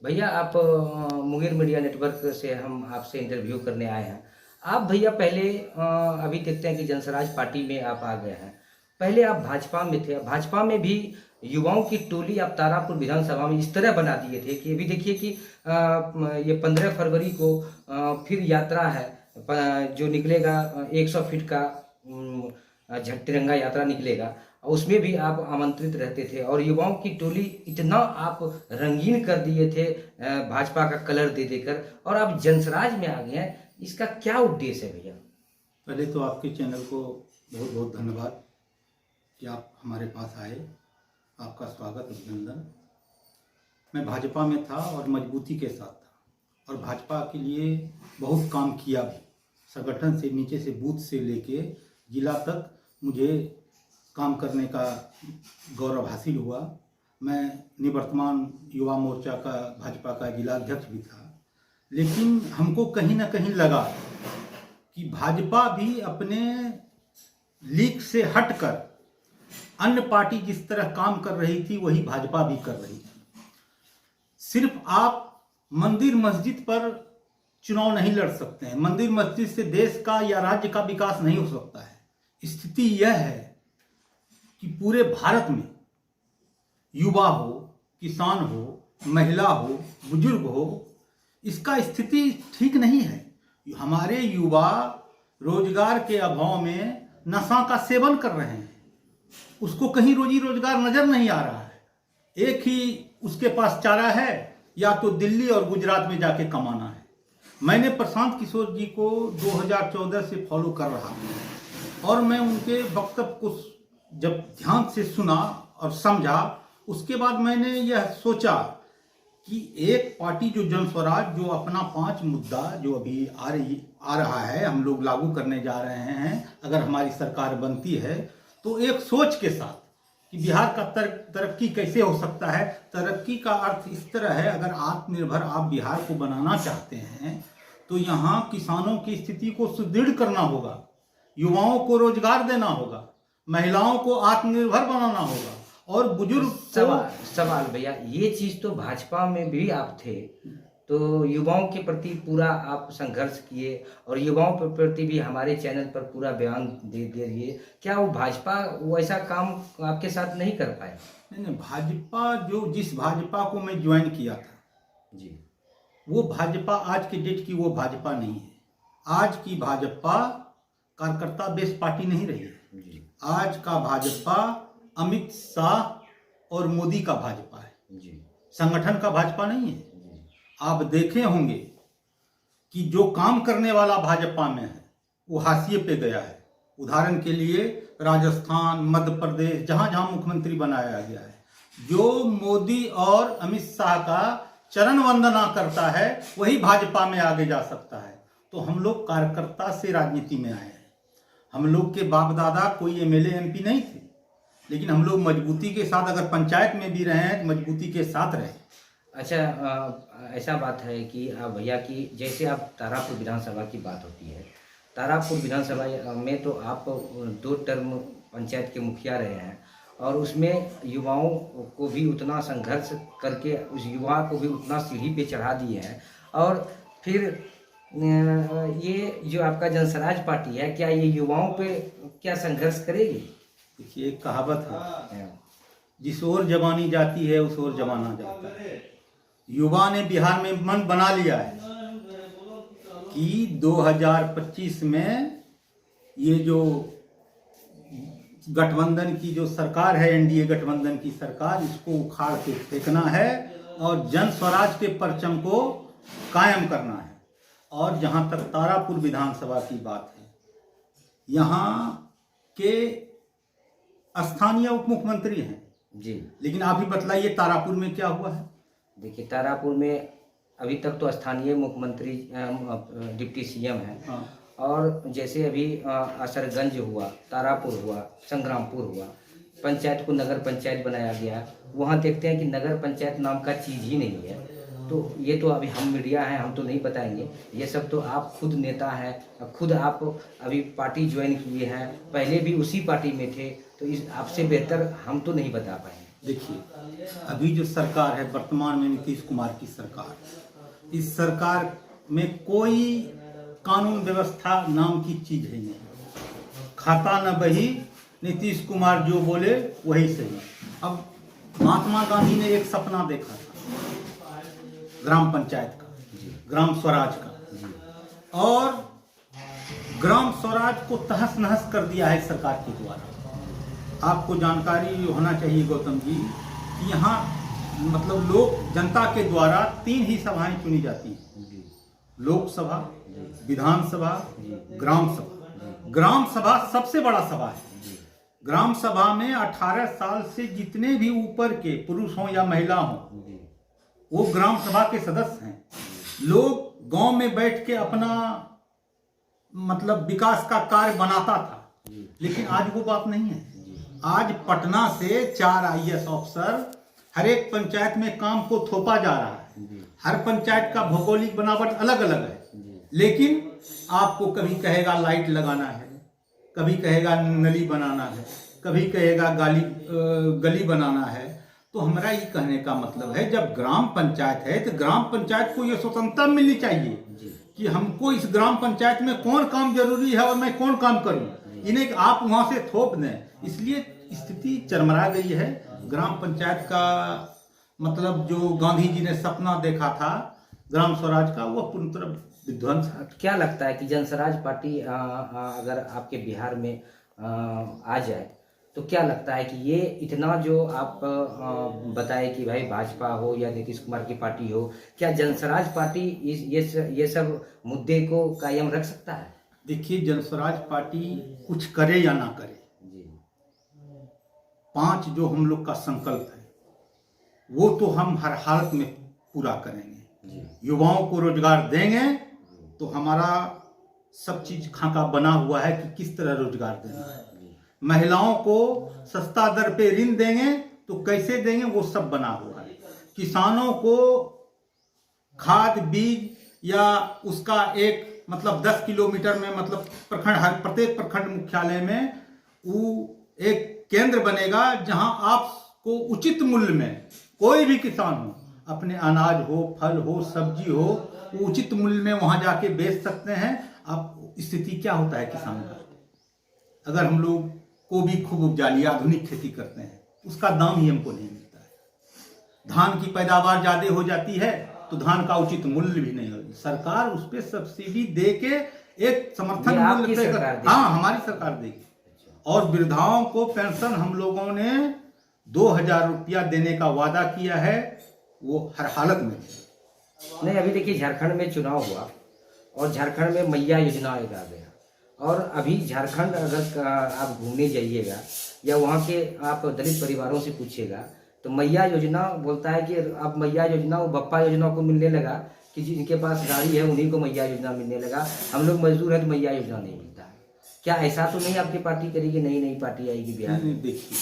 भैया आप Munger media network से हम आपसे इंटरव्यू करने आए हैं। आप भैया पहले अभी देखते हैं कि जनसराज पार्टी में आप आ गए हैं। पहले आप भाजपा में थे, भाजपा में भी युवाओं की टोली आप तारापुर विधानसभा में इस तरह बना दिए थे कि अभी देखिए कि ये 15 फरवरी को फिर यात्रा है, जो निकलेगा 100 फीट का तिरंगा यात्रा निकलेगा। उसमें भी आप आमंत्रित रहते थे और युवाओं की टोली इतना आप रंगीन कर दिए थे भाजपा का कलर दे देकर, और आप जनसराज में आ गए हैं। इसका क्या उद्देश्य है भैया? पहले तो आपके चैनल को बहुत बहुत धन्यवाद कि आप हमारे पास आए। आपका स्वागत, अभिनंदन। मैं भाजपा में था और मजबूती के साथ था और भाजपा के लिए बहुत काम किया भी। संगठन से नीचे से बूथ से लेके जिला तक मुझे काम करने का गौरव हासिल हुआ। मैं निवर्तमान युवा मोर्चा का भाजपा का जिला अध्यक्ष भी था। लेकिन हमको कहीं ना कहीं लगा कि भाजपा भी अपने लीक से हटकर अन्य पार्टी जिस तरह काम कर रही थी वही भाजपा भी कर रही थी। सिर्फ आप मंदिर मस्जिद पर चुनाव नहीं लड़ सकते हैं। मंदिर मस्जिद से देश का या राज्य का विकास नहीं हो सकता है। स्थिति यह है कि पूरे भारत में युवा हो, किसान हो, महिला हो, बुजुर्ग हो, इसका स्थिति ठीक नहीं है। हमारे युवा रोजगार के अभाव में नशा का सेवन कर रहे हैं। उसको कहीं रोजी रोजगार नजर नहीं आ रहा है। एक ही उसके पास चारा है, या तो दिल्ली और गुजरात में जाके कमाना है। मैंने प्रशांत किशोर जी को 2014 से फॉलो कर रहा हूँ और मैं उनके वक्तव्य को जब ध्यान से सुना और समझा, उसके बाद मैंने यह सोचा कि एक पार्टी जो जन स्वराज, जो अपना 5 मुद्दा जो अभी आ रहा है, हम लोग लागू करने जा रहे हैं, अगर हमारी सरकार बनती है तो एक सोच के साथ कि बिहार का तरक्की कैसे हो सकता है। तरक्की का अर्थ इस तरह है, अगर आत्मनिर्भर आप बिहार को बनाना चाहते हैं तो यहाँ किसानों की स्थिति को सुदृढ़ करना होगा, युवाओं को रोजगार देना होगा, महिलाओं को आत्मनिर्भर बनाना होगा और बुजुर्ग सवाल भैया, ये चीज तो भाजपा में भी आप थे, तो युवाओं के प्रति पूरा आप संघर्ष किए और युवाओं के प्रति भी हमारे चैनल पर पूरा बयान दे दिए। क्या वो भाजपा वैसा काम आपके साथ नहीं कर पाए? नहीं, भाजपा जिस भाजपा को मैं ज्वाइन किया था जी, वो भाजपा आज के डेट की वो भाजपा नहीं है। आज की भाजपा कार्यकर्ता बेस पार्टी नहीं रही है। आज का भाजपा अमित शाह और मोदी का भाजपा है जी, संगठन का भाजपा नहीं है। आप देखे होंगे कि जो काम करने वाला भाजपा में है वो हाशिए पे गया है। उदाहरण के लिए राजस्थान, मध्य प्रदेश, जहां जहां मुख्यमंत्री बनाया गया है, जो मोदी और अमित शाह का चरण वंदना करता है वही भाजपा में आगे जा सकता है। तो हम लोग कार्यकर्ता से राजनीति में आए हैं। हम लोग के बाप दादा कोई एमएलए एमपी नहीं थे, लेकिन हम लोग मजबूती के साथ, अगर पंचायत में भी रहे हैं तो मजबूती के साथ रहे। अच्छा, ऐसा बात है कि भैया की जैसे आप तारापुर विधानसभा की बात होती है, तारापुर विधानसभा में तो आप 2 टर्म पंचायत के मुखिया रहे हैं और उसमें युवाओं को भी उतना संघर्ष करके उस युवा को भी उतना सीढ़ी पे चढ़ा दिए हैं। और फिर ये जो आपका जनसराज पार्टी है, क्या ये युवाओं पे क्या संघर्ष करेगी? देखिए, एक कहावत है, जिस ओर जवानी जाती है उस ओर जमाना जाता है। युवा ने बिहार में मन बना लिया है कि 2025 में ये जो गठबंधन की जो सरकार है, एनडीए गठबंधन की सरकार, इसको उखाड़ के फेंकना है और जन स्वराज के परचम को कायम करना है। और जहां तक तारापुर विधानसभा की बात है, यहाँ के स्थानीय उप मुख्यमंत्री हैं जी, लेकिन आप ही बतलाइए तारापुर में क्या हुआ है। देखिए, तारापुर में अभी तक तो स्थानीय मुख्यमंत्री डिप्टी सीएम है। हाँ। और जैसे अभी असरगंज हुआ, तारापुर हुआ, संग्रामपुर हुआ, पंचायत को नगर पंचायत बनाया गया। वहाँ देखते हैं कि नगर पंचायत नाम का चीज़ ही नहीं है। तो ये तो अभी हम मीडिया हैं, हम तो नहीं बताएंगे। ये सब तो आप खुद नेता हैं, खुद आप अभी पार्टी ज्वाइन किए हैं, पहले भी उसी पार्टी में थे, तो इस आपसे बेहतर हम तो नहीं बता पाएंगे। देखिए, अभी जो सरकार है वर्तमान में नीतीश कुमार की सरकार, इस सरकार में कोई कानून व्यवस्था नाम की चीज है नहीं। खाता न बही, नीतीश कुमार जो बोले वही सही। अब महात्मा गांधी ने एक सपना देखा था ग्राम पंचायत का, ग्राम स्वराज का, और ग्राम स्वराज को तहस नहस कर दिया है सरकार के द्वारा। आपको जानकारी होना चाहिए गौतम जी कि यहाँ मतलब लोग जनता के द्वारा 3 ही सभाएं चुनी जाती हैं, लोकसभा, विधानसभा, ग्राम सभा। ग्राम सभा सबसे बड़ा सभा है। ग्राम सभा में 18 साल से जितने भी ऊपर के पुरुष हों या महिला हों, वो ग्राम सभा के सदस्य हैं। लोग गांव में बैठ के अपना मतलब विकास का कार्य बनाता था, लेकिन आज वो बात नहीं है। आज पटना से 4 IAS ऑफिसर हर एक पंचायत में काम को थोपा जा रहा है। हर पंचायत का भौगोलिक बनावट अलग अलग है, लेकिन आपको कभी कहेगा लाइट लगाना है, कभी कहेगा नली बनाना है, कभी कहेगा गली बनाना है। तो हमारा ये कहने का मतलब है, जब ग्राम पंचायत है तो ग्राम पंचायत को ये स्वतंत्रता मिलनी चाहिए कि हमको इस ग्राम पंचायत में कौन काम जरूरी है और मैं कौन काम करूं। इन्हें आप वहां से थोप दें, इसलिए स्थिति चरमरा गई है। ग्राम पंचायत का मतलब जो गांधी जी ने सपना देखा था ग्राम स्वराज का, वो पूर्ण तरह विध्वंस है। क्या लगता है कि जनसराज पार्टी अगर आपके बिहार में आ जाए तो क्या लगता है कि ये इतना जो आप बताए कि भाई भाजपा हो या नीतीश कुमार की पार्टी हो, क्या जनसराज पार्टी ये सब मुद्दे को कायम रख सकता है? देखिए, जनसराज पार्टी कुछ करे या ना करे, 5 जो हम लोग का संकल्प है वो तो हम हर हालत में पूरा करेंगे। युवाओं को रोजगार देंगे तो हमारा सब चीज खाका बना हुआ है कि किस तरह रोजगार देना है। महिलाओं को सस्ता दर पे ऋण देंगे तो कैसे देंगे वो सब बना हुआ है। किसानों को खाद बीज या उसका एक मतलब 10 किलोमीटर में मतलब प्रखंड, हर प्रत्येक प्रखंड मुख्यालय में वो एक केंद्र बनेगा जहां आपको उचित मूल्य में कोई भी किसान हो अपने अनाज हो, फल हो, सब्जी हो, वो उचित मूल्य में वहां जाके बेच सकते हैं। अब स्थिति क्या होता है किसान का, अगर हम लोग को भी खूब उपजा लिया, आधुनिक खेती करते हैं, उसका दाम ही हमको नहीं मिलता है। धान की पैदावार ज्यादा हो जाती है तो धान का उचित मूल्य भी नहीं होता। सरकार उस पर सब्सिडी दे के एक समर्थन मूल्य पे, हाँ हमारी सरकार देगी। और वृद्धाओं को पेंशन हम लोगों ने 2000 रुपया देने का वादा किया है, वो हर हालत में नहीं। अभी देखिए झारखंड में चुनाव हुआ और झारखंड में मैया योजना एक आ गया, और अभी झारखंड अगर आप घूमने जाइएगा या वहाँ के आप दलित परिवारों से पूछिएगा तो मैया योजना बोलता है कि अब मैया योजना वो बप्पा योजना को मिलने लगा कि जिनके पास गाड़ी है उन्हीं को मैया योजना मिलने लगा, हम लोग मजदूर हैं तो मैया योजना नहीं मिलता है। क्या ऐसा तो नहीं आपकी पार्टी करेगी, नई पार्टी आएगी बिहार में? देखिए,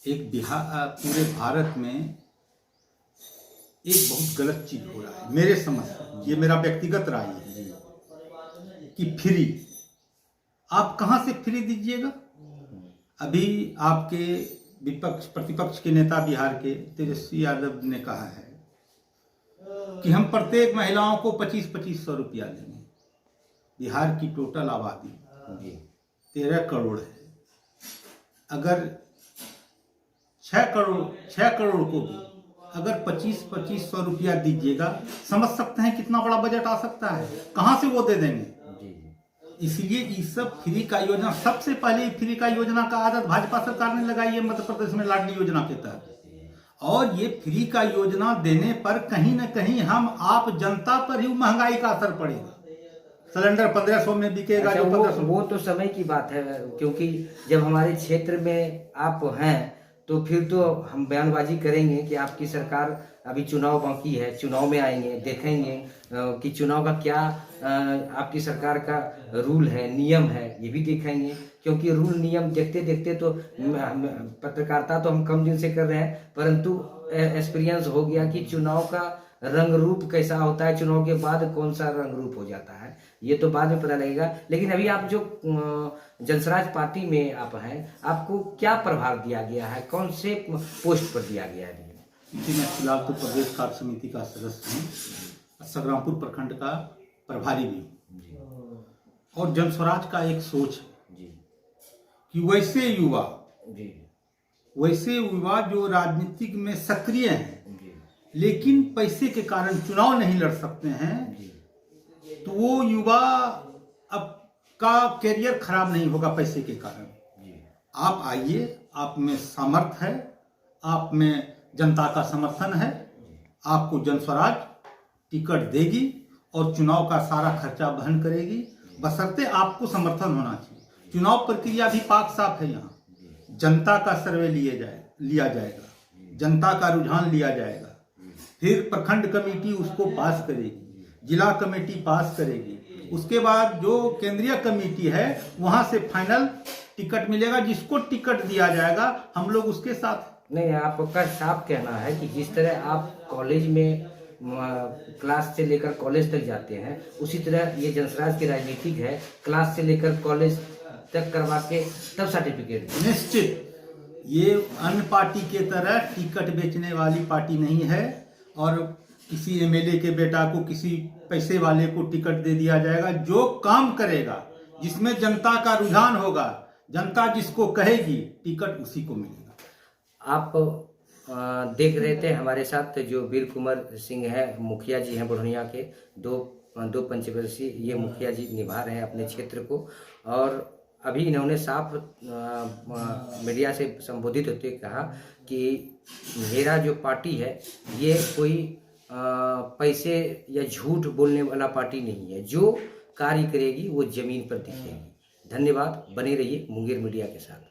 एक बिहार पूरे भारत में एक बहुत गलत चीज हो रहा है मेरे समझ से, ये मेरा व्यक्तिगत राय है कि फ्री, आप कहां से फ्री दीजिएगा। अभी आपके विपक्ष प्रतिपक्ष के नेता बिहार के तेजस्वी यादव ने कहा है कि हम प्रत्येक महिलाओं को 2500 रुपया देंगे। बिहार की टोटल आबादी 13 करोड़ है। अगर 6 करोड़ को भी अगर 2500 रुपया दीजिएगा, समझ सकते हैं कितना बड़ा बजट आ सकता है, कहां से वो दे देंगे। इसलिए ये सब फ्री का योजना, सबसे पहले फ्री का योजना का आदत भाजपा सरकार ने लगाई है मध्य प्रदेश में लाडली योजना के तहत। और ये फ्री का योजना देने पर कहीं ना कहीं हम आप जनता पर ही महंगाई का असर पड़ेगा। सिलेंडर 1500 में बिकेगा। अच्छा, वो तो समय की बात है, क्योंकि जब हमारे क्षेत्र में आप हैं तो फिर तो हम बयानबाजी करेंगे कि आपकी सरकार, अभी चुनाव बाकी है, चुनाव में आएंगे, देखेंगे कि चुनाव का क्या आपकी सरकार का रूल है, नियम है, ये भी देखेंगे। क्योंकि रूल नियम देखते देखते तो पत्रकारिता तो हम कम दिन से कर रहे हैं, परंतु एक्सपीरियंस हो गया कि चुनाव का रंग रूप कैसा होता है, चुनाव के बाद कौन सा रंग रूप हो जाता है, ये तो बाद में पता लगेगा। लेकिन अभी आप जो जनसराज पार्टी में आप हैं, आपको क्या प्रभार दिया गया है, कौन से पोस्ट पर दिया गया है? जी, मैं फिलहाल तो प्रदेश कार्य समिति का सदस्य हूँ, संग्रामपुर प्रखंड का प्रभारी भी हूँ। और जनस्वराज का एक सोच है कि वैसे युवा जो राजनीतिक में सक्रिय हैं लेकिन पैसे के कारण चुनाव नहीं लड़ सकते हैं, तो वो युवा अब का कैरियर खराब नहीं होगा पैसे के कारण। आप आइए, आप में सामर्थ्य है, आप में जनता का समर्थन है, आपको जनस्वराज टिकट देगी और चुनाव का सारा खर्चा वहन करेगी, बशर्ते आपको समर्थन होना चाहिए। चुनाव प्रक्रिया भी पाक साफ है। यहाँ जनता का सर्वे लिया जाएगा, जनता का रुझान लिया जाएगा, फिर प्रखंड कमेटी उसको पास करेगी, जिला कमेटी पास करेगी, उसके बाद जो केंद्रीय कमेटी है वहां से फाइनल टिकट मिलेगा। जिसको टिकट दिया जाएगा हम लोग उसके साथ। नहीं, आपका साफ कहना है कि जिस तरह आप कॉलेज में क्लास से लेकर कॉलेज तक जाते हैं, उसी तरह ये जनसराज की राजनीतिक है, क्लास से लेकर कॉलेज तक करवा के तब सर्टिफिकेट। निश्चित ये अन्य पार्टी के तरह टिकट बेचने वाली पार्टी नहीं है और किसी एमएलए के बेटा को किसी पैसे वाले को टिकट दे दिया जाएगा। जो काम करेगा, जिसमें जनता का रुझान होगा, जनता जिसको कहेगी टिकट उसी को मिलेगा। आप देख रहे थे हमारे साथ जो वीर कुंवर सिंह है, मुखिया जी हैं बुढ़निया के, दो पंचवर्षीय ये मुखिया जी निभा रहे हैं अपने क्षेत्र को। और अभी इन्होंने साफ मीडिया से संबोधित होते कहा कि मेरा जो पार्टी है ये कोई पैसे या झूठ बोलने वाला पार्टी नहीं है, जो कार्य करेगी वो जमीन पर दिखेगी। धन्यवाद, बने रहिए मुंगेर मीडिया के साथ।